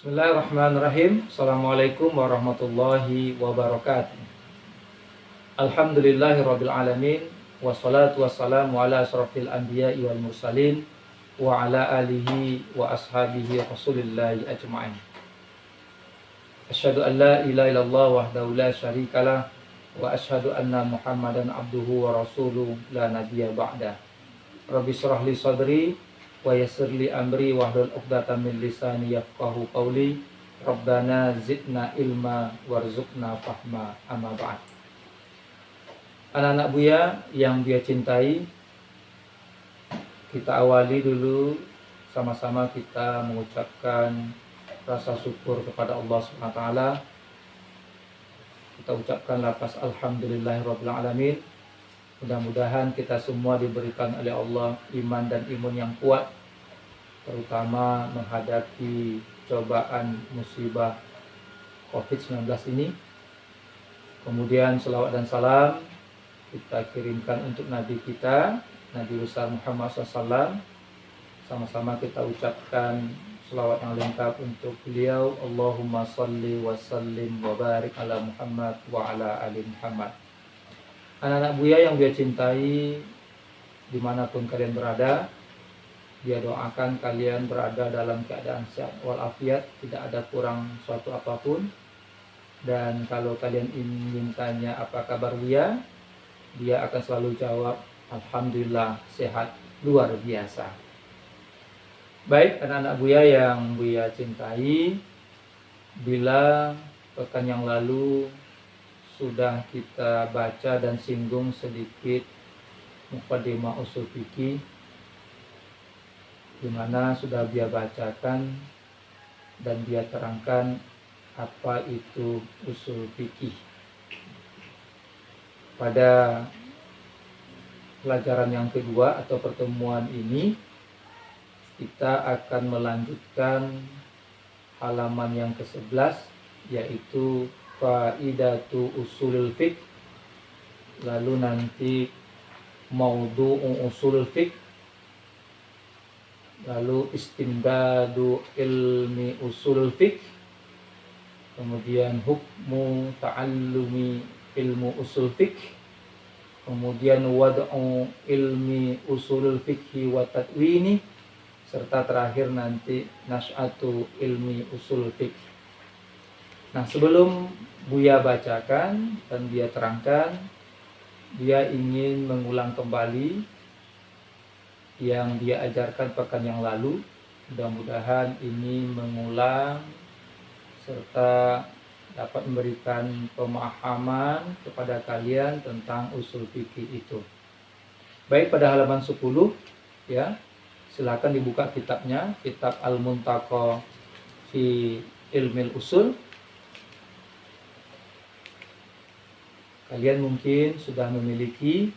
Bismillahirrahmanirrahim. Assalamualaikum warahmatullahi wabarakatuh. Alhamdulillahirabbil alamin, wassalatu wassalamu ala asrofil anbiya'i wal mursalin wa ala alihi wa ashabihi rasulillahi ajma'in. Asyhadu an la ilaha illallah wahdahu la syarikalah wa asyhadu anna Muhammadan abduhu wa rasuluhu la nabiyya ba'da. Rabbi shrah li sadri wa yassir li amri wahlul 'uqdatam min lisani yafqahu qawli. Rabbana zidna ilma warzuqna fahma, amma ba'd. Anak-anak Buya yang Buya cintai, kita awali dulu sama-sama kita mengucapkan rasa syukur kepada Allah SWT. Kita ucapkan lafaz alhamdulillahirabbil alamin. Mudah-mudahan kita semua diberikan oleh Allah iman dan imun yang kuat, terutama menghadapi cobaan musibah COVID-19 ini. Kemudian selawat dan salam kita kirimkan untuk Nabi kita, Nabi besar Muhammad SAW. Sama-sama kita ucapkan selawat yang lengkap untuk beliau. Allahumma salli wa sallim wa barik ala Muhammad wa ala ali Muhammad. Anak-anak Buya yang Buya cintai, dimanapun kalian berada, Buya doakan kalian berada dalam keadaan sehat walafiat, tidak ada kurang suatu apapun. Dan kalau kalian ingin tanya apa kabar Buya, Buya akan selalu jawab alhamdulillah sehat luar biasa. Baik anak-anak Buya yang Buya cintai, bila pekan yang lalu sudah kita baca dan singgung sedikit muqaddimah usul fikih, di mana sudah Buya bacakan dan Buya terangkan apa itu usul fikih. Pada pelajaran yang kedua atau pertemuan ini, kita akan melanjutkan halaman yang ke-11, yaitu faidatu usulul fiqh. Lalu nanti maudhu'u usulul fiqh, lalu istimdadu ilmi usulul fiqh, kemudian hukmu ta'allumi ilmu usul fiqh, kemudian wad'u ilmi usulul fiqh wa tadwini, serta terakhir nanti nas'atu ilmi usul fiqh. Nah, sebelum Buya bacakan dan Buya terangkan, Buya ingin mengulang kembali yang Buya ajarkan pekan yang lalu. Mudah-mudahan ini mengulang serta dapat memberikan pemahaman kepada kalian tentang usul fikih itu. Baik, pada halaman 10 ya, silakan dibuka kitabnya, kitab Al-Muntaqa fi Ilmil Usul. Kalian mungkin sudah memiliki,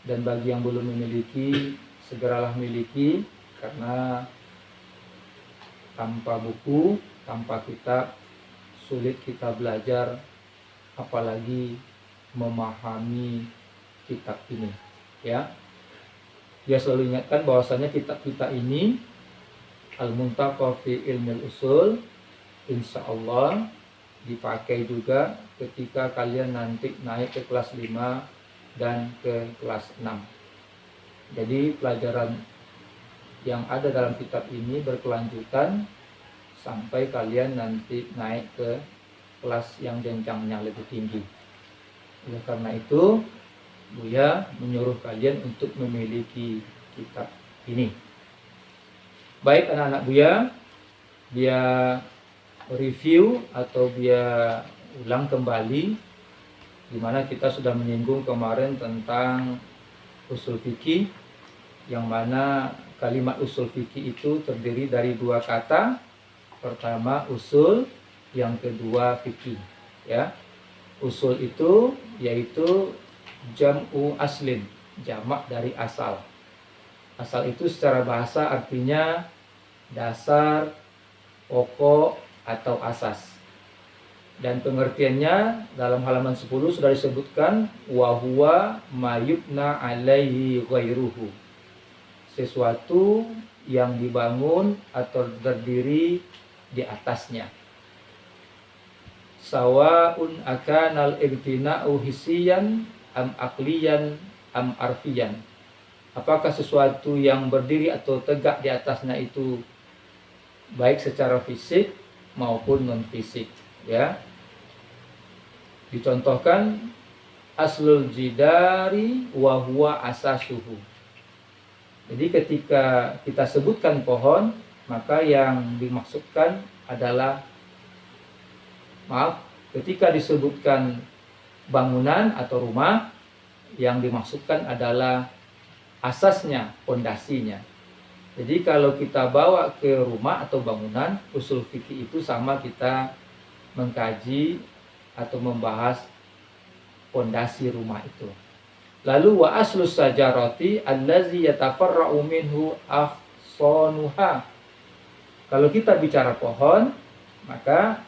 dan bagi yang belum memiliki, segeralah miliki, karena tanpa buku, tanpa kitab, sulit kita belajar, apalagi memahami kitab ini. Ya, dia selalu ingatkan bahwasanya kitab kita ini Al-Muntaqa fi Ilmil Usul, insya Allah dipakai juga ketika kalian nanti naik ke kelas 5 dan ke kelas 6. Jadi pelajaran yang ada dalam kitab ini berkelanjutan sampai kalian nanti naik ke kelas yang jenjangnya lebih tinggi. Oleh karena itu, Buya menyuruh kalian untuk memiliki kitab ini. Baik anak-anak Buya, Buya review atau Buya ulang kembali, di mana kita sudah menyinggung kemarin tentang usul fikih, yang mana kalimat usul fikih itu terdiri dari dua kata. Pertama usul, yang kedua fikih. Ya, usul itu yaitu jam'u aslin, jamak dari asal. Asal itu secara bahasa artinya dasar, pokok, atau asas. Dan pengertiannya dalam halaman 10 sudah disebutkan, wa huwa ma yubna alaihi ghairuhu, sesuatu yang dibangun atau terdiri di atasnya. Sawaun akanal ibtina'u hissiyan am aqliyan am arfiyan. Apakah sesuatu yang berdiri atau tegak di atasnya itu baik secara fisik maupun non fisik, ya. Dicontohkan aslul jidari wa huwa asasuhu. Jadi ketika kita sebutkan pohon, maka yang dimaksudkan adalah, ketika disebutkan bangunan atau rumah, yang dimaksudkan adalah asasnya, pondasinya. Jadi kalau kita bawa ke rumah atau bangunan, usul fikih itu sama kita mengkaji atau membahas pondasi rumah itu. Lalu wa aslus sajarati allazi yatafarra'u minhu ahsanuha. Kalau kita bicara pohon, maka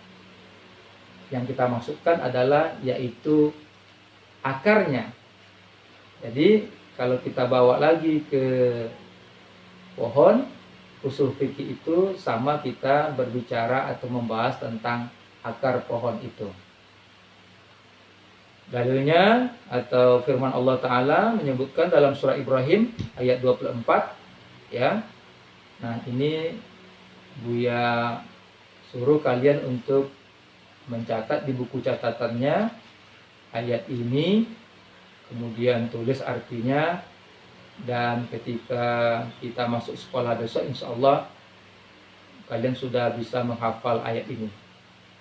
yang kita maksudkan adalah yaitu akarnya. Jadi kalau kita bawa lagi ke pohon, usul fikih itu sama kita berbicara atau membahas tentang akar pohon itu. Dalilnya atau firman Allah Ta'ala menyebutkan dalam surah Ibrahim ayat 24, ya. Nah, ini Buya suruh kalian untuk mencatat di buku catatannya ayat ini, kemudian tulis artinya, dan ketika kita masuk sekolah besok insya Allah kalian sudah bisa menghafal ayat ini,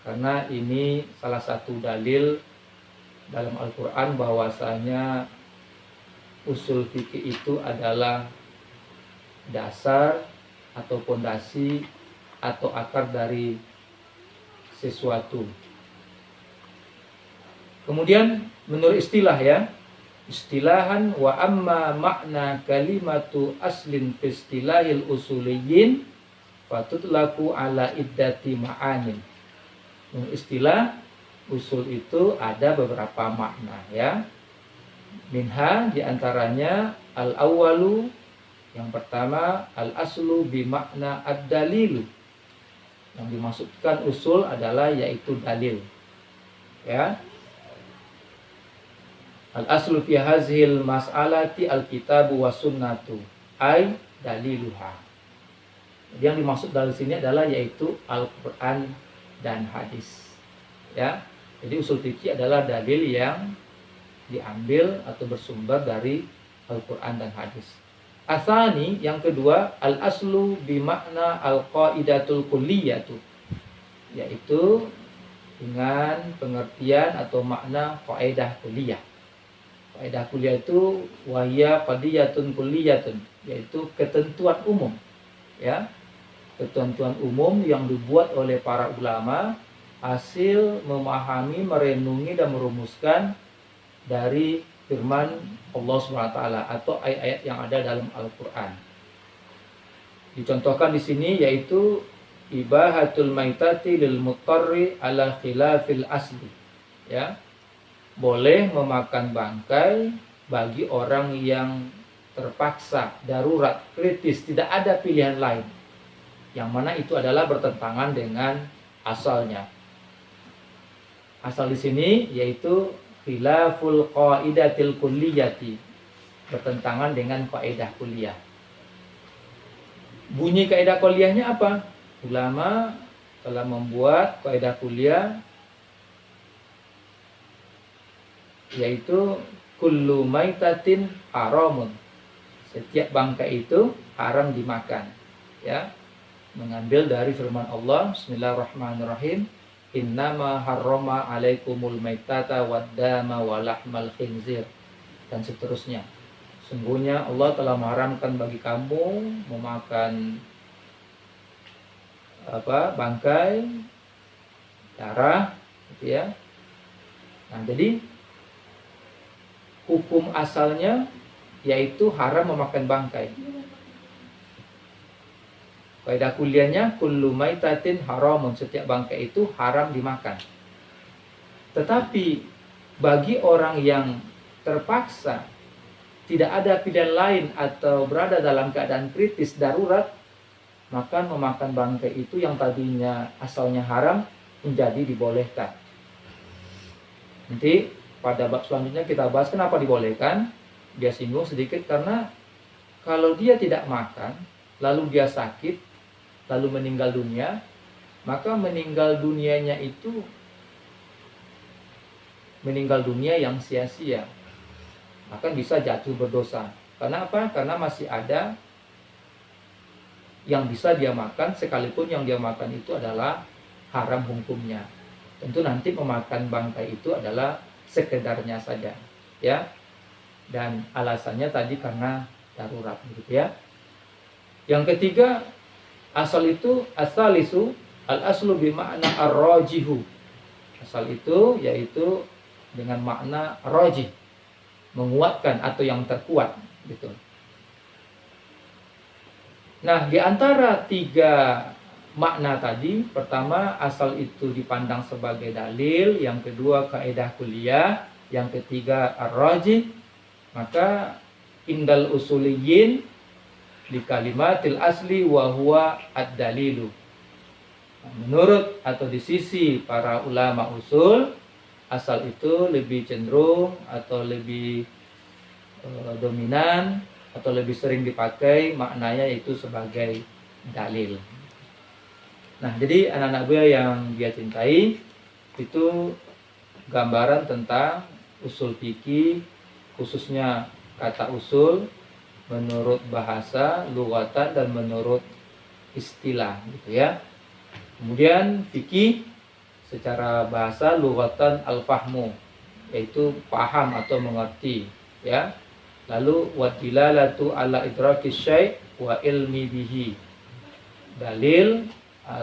karena ini salah satu dalil dalam Al-Quran bahwasanya usul fikih itu adalah dasar atau pondasi atau akar dari sesuatu. Kemudian menurut istilah, ya, istilahan wa amma makna kalimatu aslin fi istilahil usuliyyin fatutlaku ala iddati ma'anin. Menurut istilah, usul itu ada beberapa makna, ya. Minha diantaranya al-awwalu, yang pertama al-aslu bimakna ad-dalilu. Yang dimaksudkan usul adalah yaitu dalil, ya. Al-aslu fi hazhil mas'alati al-kitabu wa sunnatu ay daliluha. Jadi yang dimaksud dari sini adalah yaitu Al-Quran dan hadis, ya. Jadi usul fikih adalah dalil yang diambil atau bersumber dari Al-Quran dan hadis. Asani, yang kedua, al-aslu bimakna al-qaidatul kulliyatu, yaitu dengan pengertian atau makna kaidah kulliyah. Kaidah kulliyah itu wahya qadiyatun kulliyatun, yaitu ketentuan umum, ya. Ketentuan umum yang dibuat oleh para ulama hasil memahami, merenungi dan merumuskan dari firman Allah SWT atau ayat-ayat yang ada dalam Al-Quran. Dicontohkan di sini yaitu ibahatul maitati lil mutarri ala khilafil asli, ya. Boleh memakan bangkai bagi orang yang terpaksa, darurat, kritis, tidak ada pilihan lain, yang mana itu adalah bertentangan dengan asalnya. Asal di sini yaitu khilaful qaidatil kulliyati, bertentangan dengan kaidah kulliyah. Bunyi kaidah kulliyahnya apa? Ulama telah membuat kaidah kulliyah yaitu kullu maitatin haramun. Setiap bangkai itu haram dimakan, ya. Mengambil dari firman Allah, Bismillahirrahmanirrahim, innama harrama alaikumul maitata waddama walahmal khinzir, dan seterusnya. Sungguhnya Allah telah mengharamkan bagi kamu memakan bangkai, darah, gitu, ya. Nah, jadi hukum asalnya yaitu haram memakan bangkai. Kaidah kuliahnya kullu maitatin haramun, setiap bangkai itu haram dimakan. Tetapi bagi orang yang terpaksa, tidak ada pilihan lain atau berada dalam keadaan kritis darurat, maka memakan bangkai itu yang tadinya asalnya haram menjadi dibolehkan. Nanti pada bab selanjutnya kita bahas kenapa dibolehkan. Dia singgung sedikit karena kalau dia tidak makan, lalu dia sakit, lalu meninggal dunia, maka meninggal dunianya itu meninggal dunia yang sia-sia. Maka bisa jatuh berdosa. Karena apa? Karena masih ada yang bisa dia makan, sekalipun yang dia makan itu adalah haram hukumnya. Tentu nanti memakan bangkai itu adalah sekedarnya saja, ya. Dan alasannya tadi karena darurat, gitu ya. Yang ketiga, asal itu asalisu al-aslu bima'na ar-rajihu. Asal itu yaitu dengan makna rajih, menguatkan atau yang terkuat, gitu. Nah, di antara tiga makna tadi, pertama asal itu dipandang sebagai dalil, yang kedua kaidah kuliah, yang ketiga ar-rajih, maka indal usuliyin di kalimatil asli wa huwa ad-dalilu. Menurut atau di sisi para ulama usul, asal itu lebih cenderung atau lebih dominan atau lebih sering dipakai maknanya itu sebagai dalil. Nah, jadi anak-anak buah yang dia cintai, itu gambaran tentang usul fikih, khususnya kata usul menurut bahasa, lughatan, dan menurut istilah, gitu ya. Kemudian fikih secara bahasa, lughatan al-fahmu, yaitu paham atau mengerti, ya. Lalu wadilalatu ala idrakis syai' wa ilmi bihi, dalil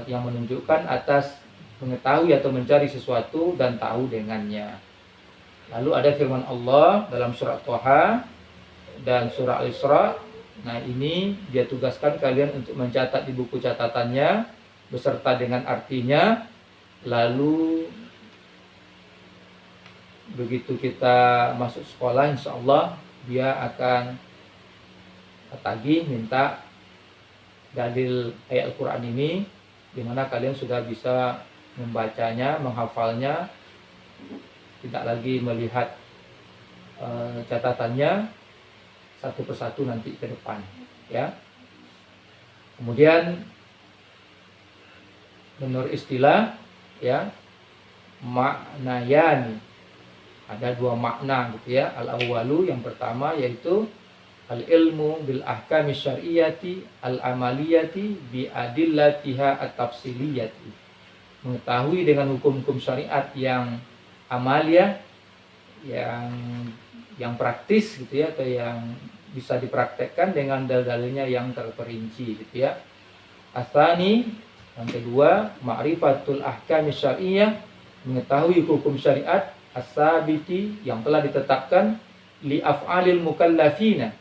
yang menunjukkan atas mengetahui atau mencari sesuatu dan tahu dengannya. Lalu ada firman Allah dalam surat Thaha dan surah Al-Isra. Nah, ini dia tugaskan kalian untuk mencatat di buku catatannya beserta dengan artinya. Lalu begitu kita masuk sekolah, insya Allah dia akan tagih minta dalil ayat Al-Quran ini, di mana kalian sudah bisa membacanya, menghafalnya, tidak lagi melihat catatannya satu persatu nanti ke depan, ya. Kemudian menurut istilah, ya, maknayani, ada dua makna, gitu ya. Al-awwalu, yang pertama, yaitu al-ilmu bil ahkami syar'iyyati al-amaliyati bi adillatiha at-tafsiliyati, mengetahui dengan hukum-hukum syariat yang amalia, yang praktis, gitu ya, atau yang bisa dipraktekkan dengan dalil-dalilnya yang terperinci, gitu ya. Asani, yang kedua, ma'rifatul ahkami syar'iyyah, mengetahui hukum syariat as-sabiti, yang telah ditetapkan li af'alil mukallafina,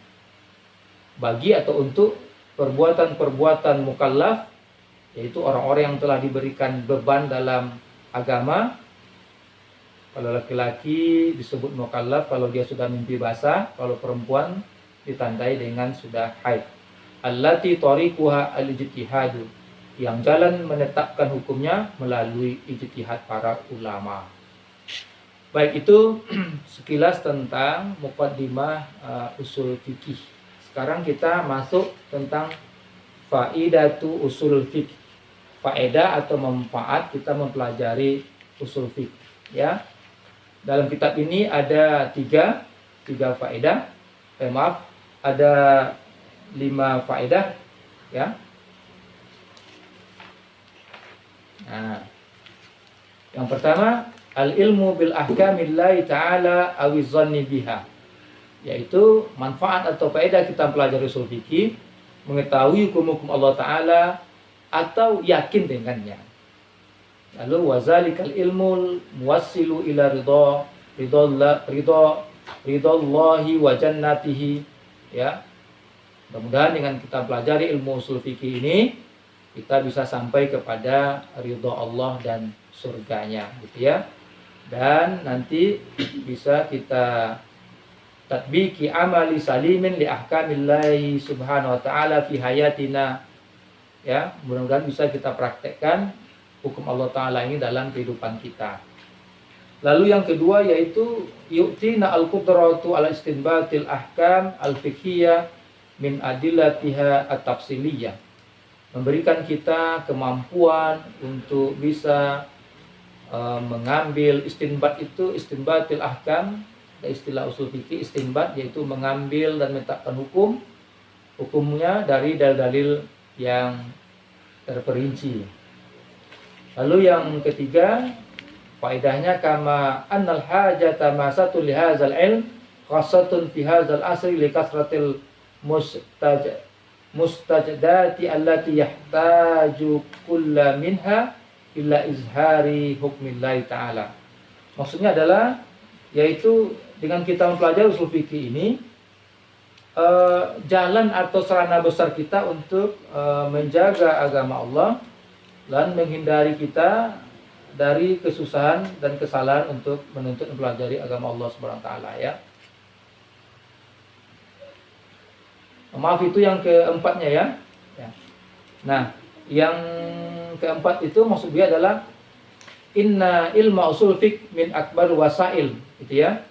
bagi atau untuk perbuatan-perbuatan mukallaf, yaitu orang-orang yang telah diberikan beban dalam agama. Kalau laki-laki disebut mukallaf kalau dia sudah mimpi basah, kalau perempuan ditandai dengan sudah haid. Allati tariquha al-ijtihadu, yang jalan menetapkan hukumnya melalui ijtihad para ulama. Baik, itu sekilas tentang muqaddimah usul fikih. Sekarang kita masuk tentang faidatu usul fikih. Faedah atau manfaat kita mempelajari usul fikih, ya. Dalam kitab ini ada tiga faedah. Ada 5 faedah, ya. Nah, yang pertama, al-ilmu bil ahkamillahi ta'ala awiz zanni biha, yaitu manfaat atau faedah kita pelajari usul fikih, mengetahui hukum-hukum Allah Ta'ala atau yakin dengannya. Lalu wazalikal ilmul muwassilu ila ridallahi wa jannatihi, ya. Mudah-mudahan dengan kita pelajari ilmu usul fikih ini, kita bisa sampai kepada ridha Allah dan surganya, gitu ya. Dan nanti bisa kita tatbiki amali salimin li ahkamillahi subhanahu wa ta'ala fi hayatina Ya, mudah-mudahan bisa kita praktekkan hukum Allah Ta'ala ini dalam kehidupan kita. Lalu yang kedua yaitu yu'tina al-qudratu ala istinbatil ahkam al-fiqhiyah min adillatiha at-tafsiliyah. Memberikan kita kemampuan untuk bisa mengambil istinbat itu, istinbatil ahkam, istilah usul fikih istinbat yaitu mengambil dan menetapkan hukumnya dari dalil-dalil yang terperinci. Lalu yang ketiga, faedahnya kama annal hajata masatu li hadzal ilm khassatun fi hadzal asri li kasratil mustajdati allati yahtaju kulla minha illa izhari hukmillahi ta'ala. Maksudnya adalah yaitu dengan kita mempelajari usul fikih ini jalan atau sarana besar kita untuk menjaga agama Allah dan menghindari kita dari kesusahan dan kesalahan untuk menuntut mempelajari agama Allah Subhanahu wa taala ya. Maaf, itu yang keempatnya ya. Nah, yang keempat itu maksud dia adalah inna ilma usul fiqh min akbar wasail, gitu ya.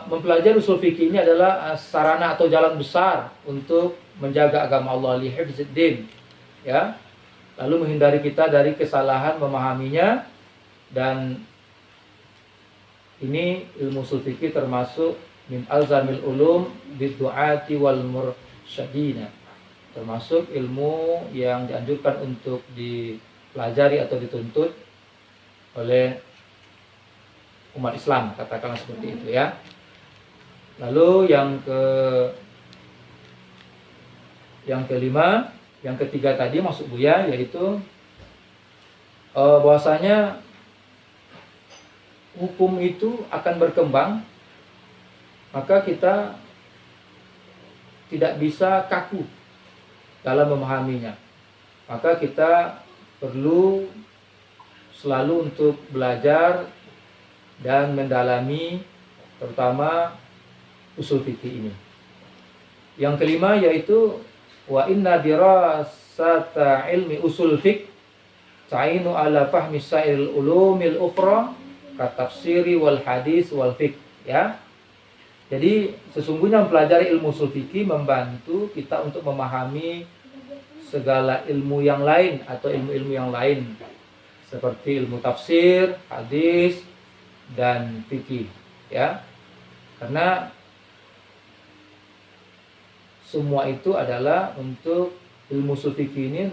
Mempelajari usul fikih ini adalah sarana atau jalan besar untuk menjaga agama Allah, li hifdziddin, ya. Lalu menghindari kita dari kesalahan memahaminya, dan ini ilmu usul fikih termasuk min alzamil ulum bidduati wal mursyadina, termasuk ilmu yang dianjurkan untuk dipelajari atau dituntut oleh umat Islam, katakanlah seperti itu ya. Lalu yang kelima, yang ketiga tadi maksud Buya yaitu bahwasanya hukum itu akan berkembang, maka kita tidak bisa kaku dalam memahaminya. Maka kita perlu selalu untuk belajar dan mendalami terutama usul fikih ini. Yang kelima yaitu wa inna dirasata ilmi usul fiqh ta'inu ala fahmi sa'il ulumil ukhra katafsiri wal hadis wal fiqh ya. Jadi sesungguhnya mempelajari ilmu usul fikih membantu kita untuk memahami segala ilmu yang lain atau ilmu-ilmu yang lain seperti ilmu tafsir, hadis, dan fikih ya. Karena semua itu adalah untuk ilmu usul fikih ini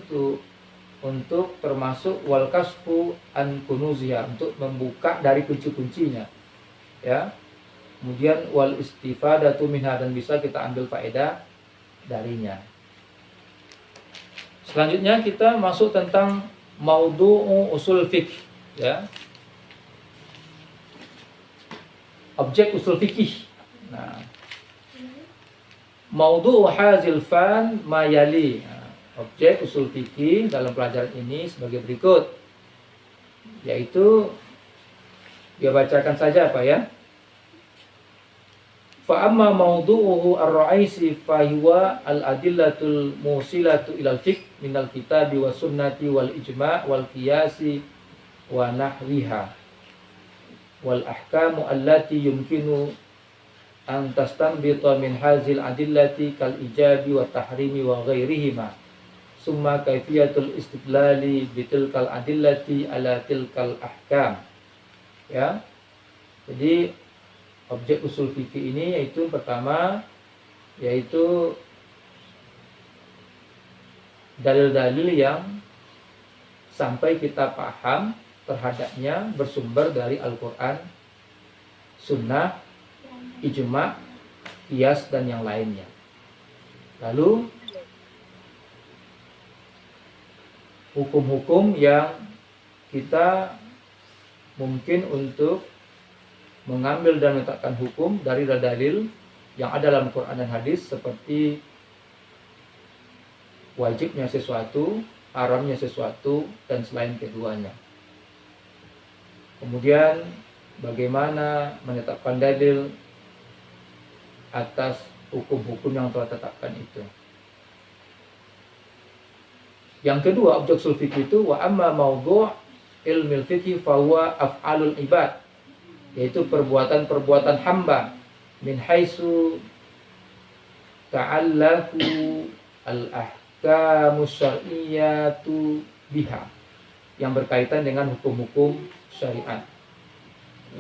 untuk termasuk wal kasfu an kunuzia, untuk membuka dari kunci-kuncinya ya. Kemudian wal istifadatu minha, dan bisa kita ambil faedah darinya. Selanjutnya kita masuk tentang maudhu'u usul fiqh ya. Objek usul fikih. Nah, maudhu'u hazil fan ma yali. Objek usul fikih dalam pelajaran ini sebagai berikut, yaitu dia bacakan saja apa ya. Fa amma mawdu'uhu ar-ra'isi fa huwa al-adillatul musilatu ilal fiqh minal kitabi was sunnati wal ijma' wal qiyasi wa nahwiha wal ahkamu allati yumkinu an tastanbita min hazil adillati kal ijabi wa tahrimi wa ghairihima summa kaifiyatul istidlali bitilkal adillati ala tilkal ahkam ya. Jadi objek usul fikih ini yaitu pertama yaitu dalil-dalil yang sampai kita paham terhadapnya bersumber dari Al-Quran, Sunnah, Ijma', Qiyas, dan yang lainnya. Lalu hukum-hukum yang kita mungkin untuk mengambil dan menetapkan hukum dari dalil yang ada dalam Quran dan hadis, seperti wajibnya sesuatu, haramnya sesuatu, dan selain keduanya. Kemudian bagaimana menetapkan dalil atas hukum-hukum yang telah ditetapkan itu. Yang kedua, objek usul fikih itu wa amma maudhu' ilmil fikih fa huwa af'alul ibad, yaitu perbuatan-perbuatan hamba min haitsu ta'allaku al-ahkamu syar'iyyatu biha, yang berkaitan dengan hukum-hukum syariat.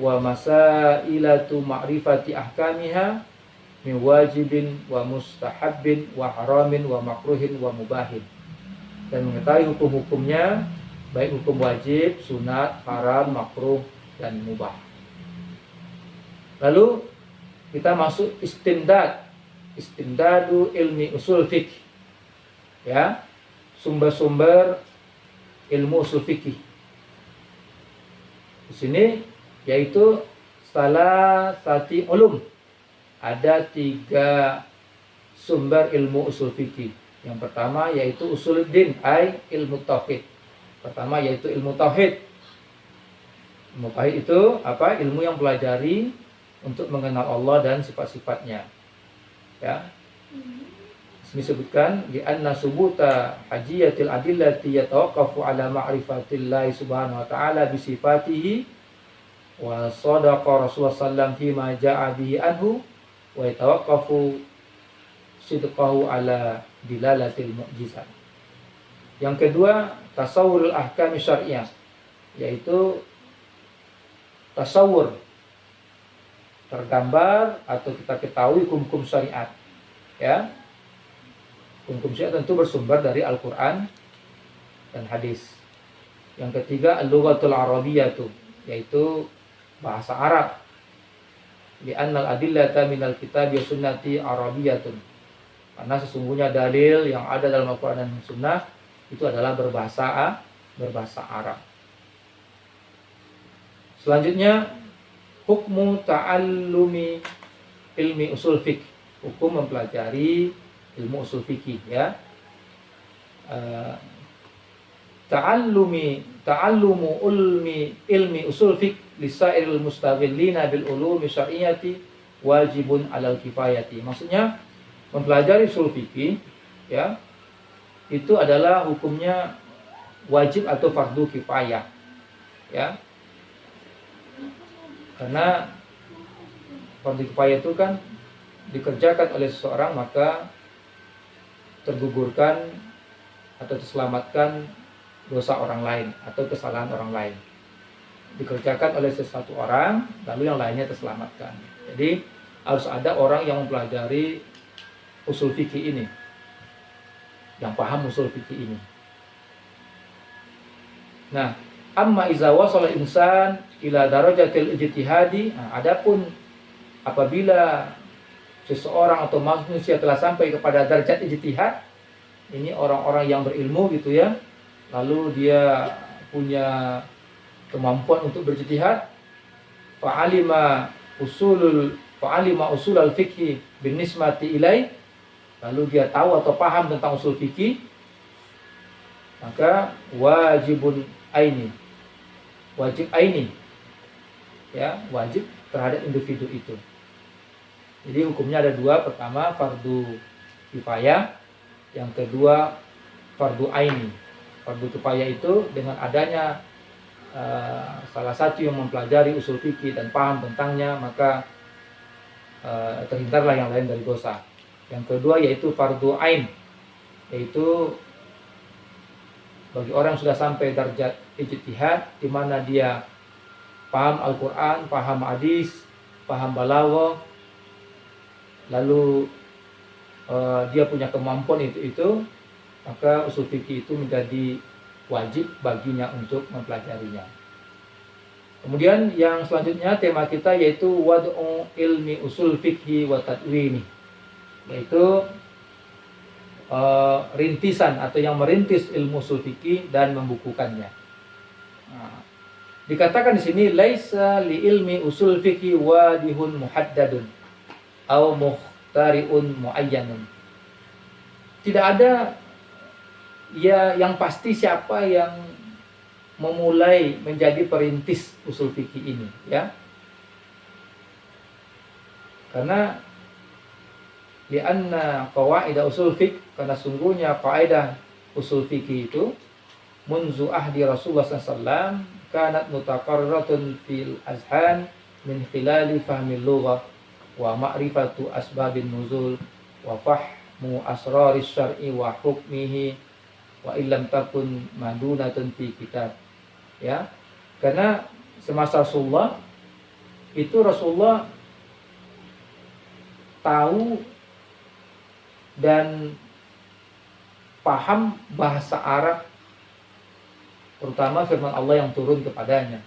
Wa masailatu ma'rifati ahkamiha min wajibin wa mustahabbin wa haramin wa makruhin wa mubahin, dan mengetahui hukum-hukumnya, baik hukum wajib, sunat, haram, makruh, dan mubah. Lalu kita masuk istimdadu ilmi usul fikih, ya, sumber-sumber ilmu usul fikih. Di sini yaitu salah satu ulum, ada 3 sumber ilmu usul fikih. Yang pertama yaitu usuluddin, ilmu tauhid. Pertama yaitu ilmu tauhid. Ilmu tauhid itu apa? Ilmu yang pelajari untuk mengenal Allah dan sifat-sifatnya. Ya. Ini disebutkan di anna subuta hajiyatil adillati yatawaqqafu ala ma'rifatillahi subhanahu wa ta'ala bi sifatihi wa sadaqa Rasulullah sallallahu alaihi wasallam fi ja'a bihi anhu wa yatawaqqafu sidqahu ala dilalatil mu'jizat. Yang kedua, tasawwurul ahkam syar'iyyah, yaitu tasawur, tergambar atau kita ketahui hukum-hukum syariat, ya. Hukum syariat tentu bersumber dari Al-Qur'an dan hadis. Yang ketiga, al-lughatul arabiyyah, yaitu bahasa Arab. Li annal adillata minal kitabi wa sunnati arabiyyatun, karena sesungguhnya dalil yang ada dalam Al-Quran dan Sunnah itu adalah berbahasa Arab. Selanjutnya, hukmu ta'allumi ilmi usul fikih, hukum mempelajari ilmu usul fikih, ya. Ta'allumu ilmi usul fikih lisairil mustaghillina bil ulumi syar'iyyati wajibun 'alal kifayati. Maksudnya mempelajari usul fikih, ya, itu adalah hukumnya wajib atau fardu kifayah, ya. Karena fardu kifayah itu kan dikerjakan oleh seseorang maka tergugurkan atau terselamatkan dosa orang lain atau kesalahan orang lain. Dikerjakan oleh sesuatu orang, lalu yang lainnya terselamatkan. Jadi harus ada orang yang mempelajari usul fikih ini, yang paham usul fikih ini. Nah, amma iza wasala insan ila darajatil ijtihadi, adapun apabila seseorang atau manusia telah sampai kepada derajat ijtihad, ini orang-orang yang berilmu gitu ya, lalu dia punya kemampuan untuk berijtihad, fa'alima usul al-fikhi bin nismati ilai, lalu dia tahu atau paham tentang usul fikih, maka wajib aini, ya, wajib terhadap individu itu. Jadi hukumnya ada 2, pertama fardu kifayah, yang kedua fardu aini. Fardu kifayah itu dengan adanya salah satu yang mempelajari usul fikih dan paham tentangnya, maka terhindarlah yang lain dari dosa. Yang kedua yaitu fardu ain, yaitu bagi orang yang sudah sampai derajat ijtihad, di mana dia paham Al-Quran, paham hadis, paham balaghah, lalu dia punya kemampuan itu, maka usul fikih itu menjadi wajib baginya untuk mempelajarinya. Kemudian yang selanjutnya tema kita yaitu wad'u ilmi usul fikhi wa tadwini, yaitu rintisan atau yang merintis ilmu usul fikih dan membukukannya. Nah, dikatakan di sini laisa li ilmi usul fikih wadihun muhaddadun au muhtariun muayyanun. Tidak ada ya yang pasti siapa yang memulai menjadi perintis usul fikih ini, ya. Karena lianna qawaid usul fiqh, karena sungguhnya kaidah usul fikih itu munzu ahdi Rasulullah SAW kanat mutaqarratun fil azhan min khilali fahmil lughah wa ma'rifatu asbabin nuzul wa fahmu asraris syar'i wa hukmihi wa illam takun madunatun fi kitab. Ya, karena semasa Rasulullah itu Rasulullah tahu dan paham bahasa Arab, terutama firman Allah yang turun kepadanya.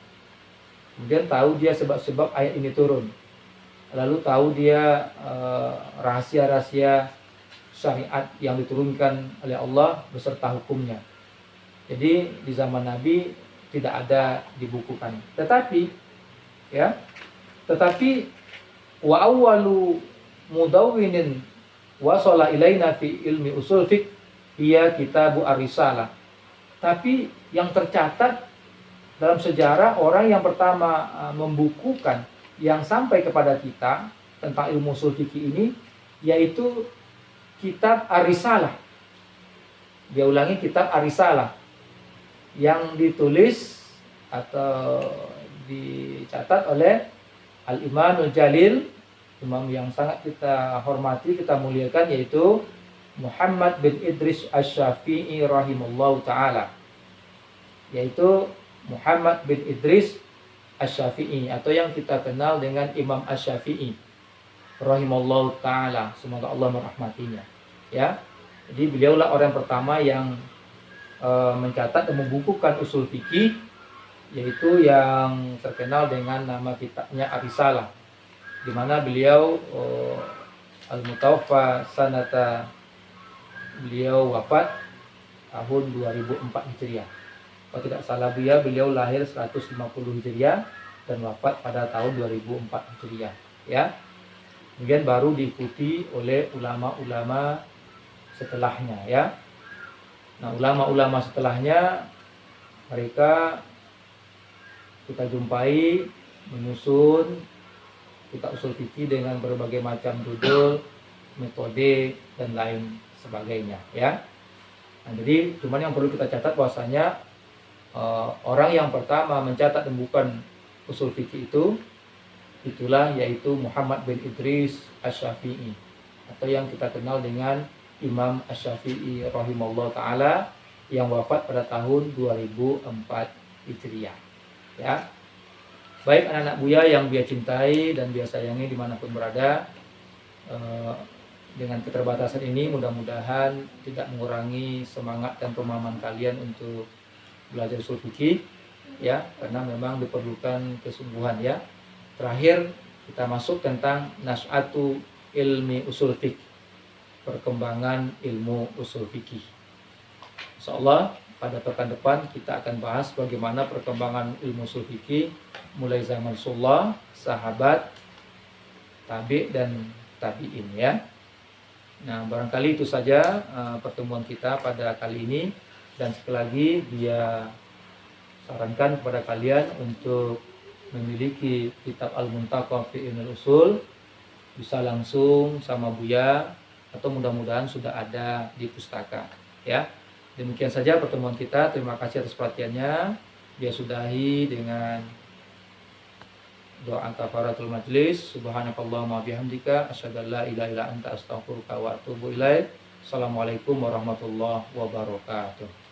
Kemudian tahu dia sebab-sebab ayat ini turun. Lalu tahu dia rahasia-rahasia syariat yang diturunkan oleh Allah beserta hukumnya. Jadi di zaman Nabi tidak ada dibukukan. Tetapi wa awwalu mudawwinin wasala ilaina fi ilmi usul fiqh hiya kitabu ar-risalah. Tapi yang tercatat dalam sejarah, orang yang pertama membukukan yang sampai kepada kita tentang ilmu usul fikih ini yaitu kitab Ar-Risalah. Dia ulangi, kitab Ar-Risalah yang ditulis atau dicatat oleh Al-Imamul Jalil, imam yang sangat kita hormati, kita muliakan, yaitu Muhammad bin Idris Asy-Syafi'i rahimahullahu ta'ala. Yaitu Muhammad bin Idris Asy-Syafi'i, atau yang kita kenal dengan Imam Asy-Syafi'i rahimahullahu ta'ala, semoga Allah merahmatinya. Ya, jadi beliaulah orang pertama yang mencatat dan membukukan usul fikih, yaitu yang terkenal dengan nama kitabnya Ar-Risalah, di mana beliau al-mutawaffa sanata, beliau wafat tahun 2004 Hijriah. Kalau tidak salah beliau lahir 150 Hijriah dan wafat pada tahun 2004 Hijriah. Ya. Kemudian baru diikuti oleh ulama-ulama setelahnya, ya. Nah, ulama-ulama setelahnya mereka kita jumpai menyusun kitab usul fikih dengan berbagai macam judul, metode dan lain sebagainya, ya. Nah, jadi cuman yang perlu kita catat bahwasanya orang yang pertama mencatat dan bukan usul fikih itulah yaitu Muhammad bin Idris Asy-Syafi'i, atau yang kita kenal dengan Imam Asy-Syafi'i rahimahullah ta'ala, yang wafat pada tahun 2004 Hijriah. Ya. Baik anak-anak Buya yang Buya cintai dan Buya sayangi dimanapun berada, dengan keterbatasan ini mudah-mudahan tidak mengurangi semangat dan pemahaman kalian untuk belajar usul fikih, ya, karena memang diperlukan kesungguhan, ya. Terakhir kita masuk tentang nas'atu ilmi usul fikih, perkembangan ilmu usul fikih. Insyaallah pada pekan depan kita akan bahas bagaimana perkembangan ilmu usul fikih mulai zaman Rasulullah, sahabat, tabi' dan tabi'in, ya. Nah, barangkali itu saja pertemuan kita pada kali ini, dan sekali lagi dia sarankan kepada kalian untuk memiliki kitab Al-Muntaqa fi Ilmil Usul, bisa langsung sama Buya atau mudah-mudahan sudah ada di pustaka, ya. Demikian saja pertemuan kita. Terima kasih atas perhatiannya. Dia sudahi dengan doa kafaratul majlis. Subhanakallahumma bihamdika asyhadu an la ilaha illa anta astaghfiruka wa atubu ilaik. Assalamualaikum warahmatullahi wabarakatuh.